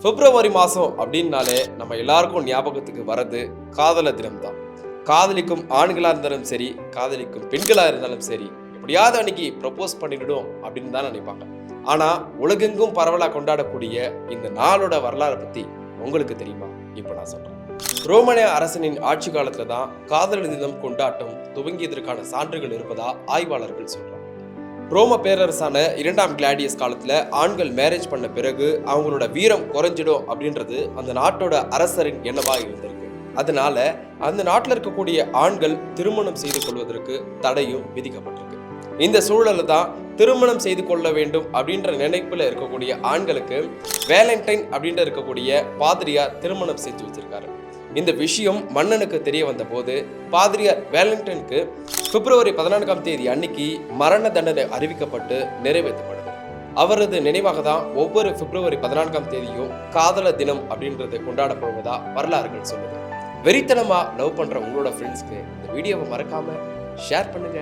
பிப்ரவரி மாதம் அப்படின்னாலே நம்ம எல்லாருக்கும் ஞாபகத்துக்கு வர்றது காதலர் தினம் தான். காதலிக்கும் ஆண்களாக இருந்தாலும் சரி, காதலிக்கும் பெண்களாக இருந்தாலும் சரி, எப்படியாவது அன்னைக்கு ப்ரப்போஸ் பண்ணிவிடும் அப்படின்னு தான் நினைப்பாங்க. ஆனால் உலகெங்கும் பரவலாக கொண்டாடக்கூடிய இந்த நாளோட வரலாறை பற்றி உங்களுக்கு தெரியுமா? இப்போ நான் சொல்கிறேன். ரோமானிய அரசனின் ஆட்சி காலத்தில் தான் காதலர் தினம் கொண்டாட்டம் துவங்கியதற்கான சான்றுகள் இருப்பதா ஆய்வாளர்கள் சொல்றாங்க. ரோம பேரரசான 2ஆம் கிளாடியஸ் காலத்துல ஆண்கள் மேரேஜ் பண்ண பிறகு அவங்களோட வீரம் குறைஞ்சிடும் அப்படின்றது அந்த நாட்டோட அரசரின் எண்ணமா இருந்திருக்கு. அதனால அந்த நாட்டில் இருக்கக்கூடிய ஆண்கள் திருமணம் செய்து கொள்வதற்கு தடையும் விதிக்கப்பட்டிருக்கு. இந்த சூழல்ல தான் திருமணம் செய்து கொள்ள வேண்டும் அப்படின்ற நினைப்புல இருக்கக்கூடிய ஆண்களுக்கு வேலண்டைன் அப்படின்ற இருக்கக்கூடிய பாதிரியார் திருமணம் செஞ்சு வச்சிருக்காரு. இந்த விஷயம் மன்னனுக்கு தெரிய வந்த போது பாதிரியார் வேலண்டைனுக்கு பிப்ரவரி 14ஆம் தேதி அன்னைக்கு மரண தண்டனை அறிவிக்கப்பட்டு நிறைவேற்றப்படுது. அவரது நினைவாக தான் ஒவ்வொரு பிப்ரவரி 14ஆம் தேதியும் காதலர் தினம் அப்படின்றது கொண்டாடப்படுவதா வரலாறுகள் சொல்லுது. வெறித்தனமா லவ் பண்ற உங்களோட ஃப்ரெண்ட்ஸ்க்கு இந்த வீடியோவை மறக்காம ஷேர் பண்ணுங்க.